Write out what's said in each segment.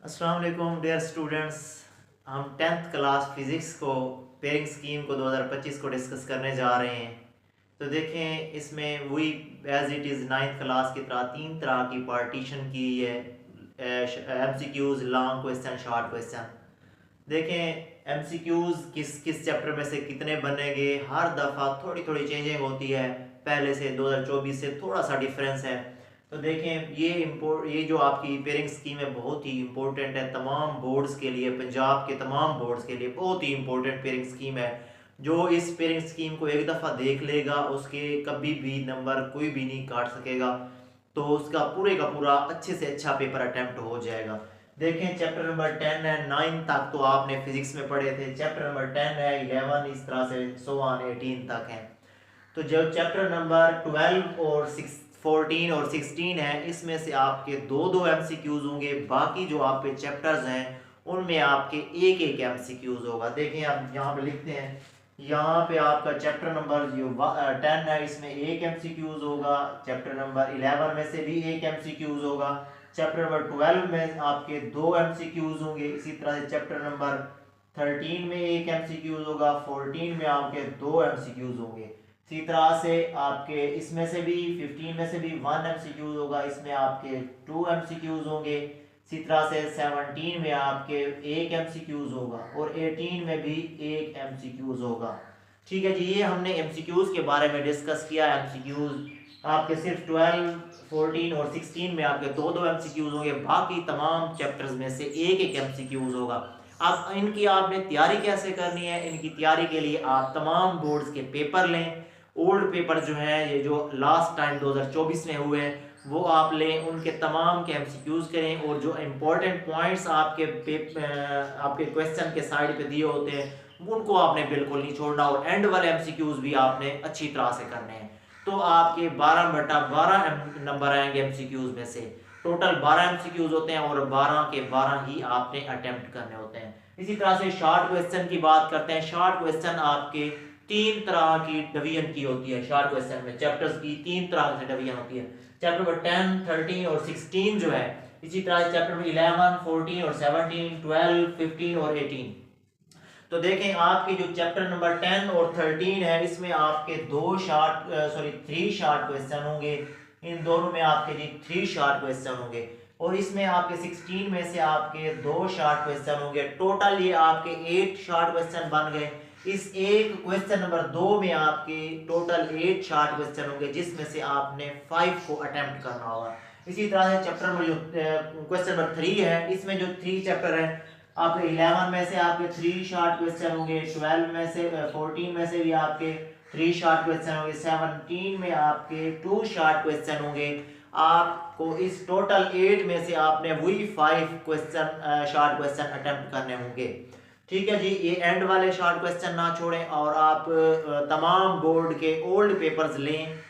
अस्सलाम वालेकुम dear students. हम टेंथ क्लास फिज़िक्स को पेयरिंग स्कीम को 2025 को डिस्कस करने जा रहे हैं। तो देखें, इसमें वही as it is ninth class की तरह तीन तरह की पार्टीशन की है। MCQs, long question, short question. देखें MCQs किस किस चैप्टर में से कितने बनेंगे, हर दफ़ा थोड़ी थोड़ी चेंजिंग होती है। पहले से 2024 से थोड़ा सा डिफरेंस है। तो देखें, ये जो आपकी पेयरिंग स्कीम है बहुत ही इंपॉर्टेंट है तमाम बोर्ड्स के लिए, पंजाब के तमाम बोर्ड्स के लिए बहुत ही इंपॉर्टेंट पेयरिंग स्कीम है। जो इस पेयरिंग स्कीम को एक दफ़ा देख लेगा उसके कभी भी नंबर कोई भी नहीं काट सकेगा। तो उसका पूरे का पूरा अच्छे से अच्छा पेपर अटेम्प्ट हो जाएगा। देखें, चैप्टर नंबर 10 है, 9 तक तो आपने फिजिक्स में पढ़े थे। चैप्टर नंबर 10 है, 11 इस तरह से 18 तक है। तो जो चैप्टर नंबर 12 और 14 और 16 है, इसमें से आपके दो दो MCQs होंगे। बाकी जो आपके चैप्टर्स हैं उनमें आपके एक एक MCQs होगा। देखें, आप यहाँ पे लिखते हैं, यहाँ पे आपका चैप्टर नंबर जो 10 है इसमें एक MCQs होगा। चैप्टर नंबर 11 में से भी एक MCQs होगा। चैप्टर नंबर 12 में आपके दो MCQs होंगे। इसी तरह से चैप्टर नंबर 13 में एक MCQs होगा। 14 में आपके दो MCQs होंगे। इसी तरह से आपके इसमें से भी 15 में से भी 1 MCQs होगा। इसमें आपके 2 MCQs होंगे। इसी तरह से 17 में आपके एक MCQs होगा और 18 में भी एक MCQs होगा। ठीक है जी, ये हमने MCQs के बारे में डिस्कस किया। MCQs आपके सिर्फ 12, 14 और 16 में आपके दो दो MCQs होंगे। बाकी तमाम चैप्टर्स में से एक एक MCQs होगा। अब इनकी आपने तैयारी कैसे करनी है? इनकी तैयारी के लिए आप तमाम बोर्ड्स के पेपर लें। ओल्ड पेपर जो हैं, ये जो लास्ट टाइम 2024 में हुए हैं, वो आप लें, उनके तमाम के MCQs करें और जो इम्पोर्टेंट पॉइंट्स आपके क्वेश्चन के साइड पे दिए होते हैं उनको आपने बिल्कुल नहीं छोड़ना और एंड वाले MCQs भी आपने अच्छी तरह से करने हैं। तो आपके 12/12 नंबर आएंगे MCQs में से। टोटल 12 MCQs होते हैं और 12 के 12 ही आपने अटेम्प्ट करने होते हैं। इसी तरह से शॉर्ट क्वेश्चन की बात करते हैं। शॉर्ट क्वेश्चन आपके तीन तरह की डिवीजन की होती है। शॉर्ट क्वेश्चन में चैप्टर्स की तीन तरह से डिवीजन होती है। चैप्टर नंबर 10, 13 और 16 जो है, इसी तरह से चैप्टर नंबर 11, 14 और 17, 12, 15 और 18। तो देखें, आपकी जो चैप्टर नंबर 10 और 13 है इसमें आपके थ्री शॉर्ट क्वेश्चन होंगे। इन दोनों में आपके जी 3 शॉर्ट क्वेश्चन होंगे और इसमें आपके 16 में से आपके 2 शॉर्ट क्वेश्चन होंगे। टोटल ये आपके 8 शॉर्ट क्वेश्चन बन गए। इस एक क्वेश्चन नंबर 2 में आपके टोटल 8 शॉर्ट क्वेश्चन होंगे जिसमें से आपने 5 को अटेम्प्ट करना होगा। इसी तरह से चैप्टर नंबर जो क्वेश्चन नंबर 3 है, इसमें जो 3 चैप्टर है, आपके 11 में से आपके 3 शॉर्ट क्वेश्चन होंगे। 12 में से 14 में से भी आपके 3 शॉर्ट क्वेश्चन होंगे। 17 में आपके 2 शॉर्ट क्वेश्चन होंगे। आपको इस टोटल 8 में से आपने वही 5 क्वेश्चन शॉर्ट क्वेश्चन अटेम्प्ट करने होंगे। ठीक है जी, ये एंड वाले शॉर्ट क्वेश्चन ना छोड़ें और आप तमाम बोर्ड के ओल्ड पेपर्स लें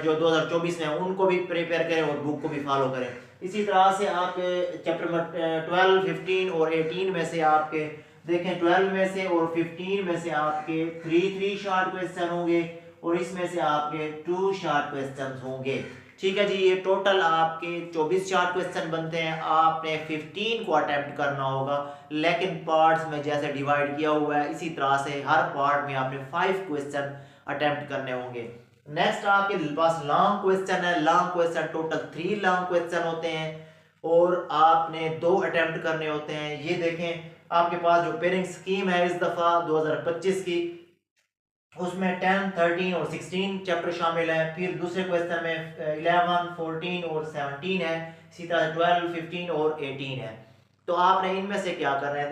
जो 2024 में उनको भी प्रिपेयर करें और बुक को भी फॉलो करें। इसी तरह से आप चैप्टर नंबर 12, 15 और 18 में से आपके देखें, 12 में से और 15 में से आपके 3 शॉर्ट क्वेश्चन होंगे और इसमें से आपके 2 शॉर्ट क्वेश्चन होंगे। ठीक है जी, ये टोटल आपके 24 शॉर्ट क्वेश्चन बनते हैं। आपने 15 को अटेम्प्ट करना होगा, लेकिन पार्ट्स में जैसे डिवाइड किया हुआ है इसी तरह से हर पार्ट में आपने 5 क्वेश्चन अटेम्प्ट करने होंगे। नेक्स्ट आपके पास लॉन्ग क्वेश्चन है। Long question total 3 long question होते हैं और आपने 2 अटेम्प्ट करने होते हैं। ये देखें, आपके पास जो पेयरिंग स्कीम है इस दफ़ा 2025 की, उसमें 10, 13 और 16 चैप्टर शामिल हैं। फिर दूसरे क्वेश्चन में 11, 14 और 17 है। इसी तरह 12, 15 और 18 है। तो आपने इनमें से क्या करना है,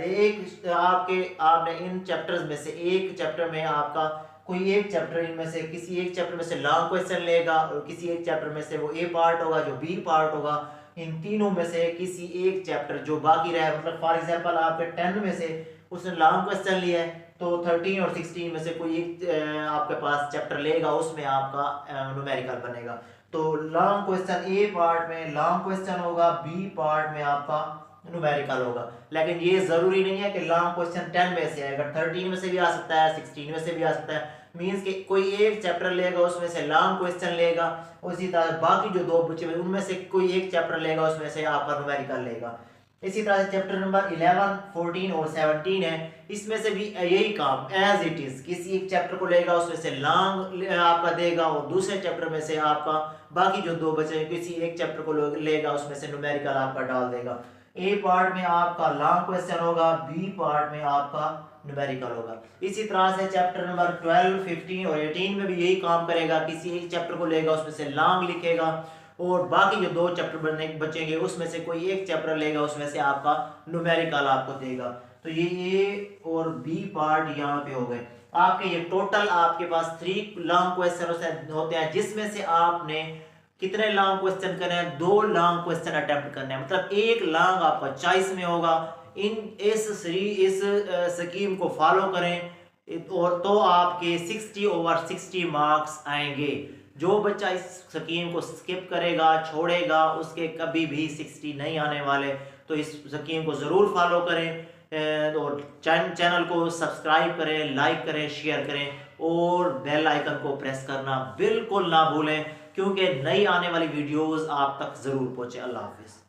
आपने इन चैप्टर्स में से एक चैप्टर में आपका कोई एक चैप्टर, इनमें से किसी एक चैप्टर में से लॉन्ग क्वेश्चन लेगा और किसी एक चैप्टर में से वो ए पार्ट होगा जो बी पार्ट होगा। इन तीनों में से किसी एक चैप्टर जो बाकी रहा, मतलब फॉर एग्जांपल आपके 10 में से उसने लॉन्ग क्वेश्चन लिया है तो 13 और 16 में से कोई एक आपके पास चैप्टर लेगा, उसमें आपका न्यूमेरिकल बनेगा। तो लॉन्ग क्वेश्चन ए पार्ट में लॉन्ग क्वेश्चन होगा, बी पार्ट में आपका न्यूमेरिकल होगा। लेकिन ये जरूरी नहीं है कि लॉन्ग क्वेश्चन 10 में से आएगा, 13 में से भी आ सकता है, 16 में से भी आ सकता है। मींस कि कोई एक चैप्टर लेगा उसमें से लॉन्ग क्वेश्चन लेगा, उसी तरह बाकी जो 2 बचे उनमें से कोई एक चैप्टर लेगा उसमें से आपका न्यूमेरिकल लेगा। इसी तरह से चैप्टर नंबर 11, 14 और 17 है, इसमें से भी यही काम एज इट इज किसी एक चैप्टर को लेगा, उसमें से लॉन्ग आपका देगा और दूसरे चैप्टर में से आपका बाकी जो दो बचे किसी एक चैप्टर को लेगा, उसमें से न्यूमेरिकल आपका डाल देगा। ए पार्ट में आपका लॉन्ग क्वेश्चन होगा, बी पार्ट में आपका न्यूमेरिकल होगा। इसी तरह से चैप्टर नंबर 12, 15 और 18 में भी यही काम करेगा, किसी एक चैप्टर को लेगा, उसमें से लॉन्ग लिखेगा और बाकी जो दो चैप्टर बचेंगे उसमें से कोई एक चैप्टर लेगा, उसमें से आपका न्यूमेरिकल आपको देगा। तो ये ए और बी पार्ट यहाँ पे हो गए आपके। ये टोटल आपके पास 3 लॉन्ग क्वेश्चन होते हैं, जिसमें से आपने कितने लॉन्ग क्वेश्चन करने हैं, 2 लॉन्ग क्वेश्चन अटेम्प्ट करने हैं, मतलब एक लॉन्ग आपका चॉइस में होगा। इस स्कीम को फॉलो करें और तो आपके 60/60 मार्क्स आएंगे। जो बच्चा इस स्कीम को स्किप करेगा, छोड़ेगा, उसके कभी भी 60 नहीं आने वाले। तो इस स्कीम को ज़रूर फॉलो करें और चैनल को सब्सक्राइब करें, लाइक करें, शेयर करें और बेल आइकन को प्रेस करना बिल्कुल ना भूलें, क्योंकि नई आने वाली वीडियोस आप तक ज़रूर पहुंचे। अल्लाह हाफिज़।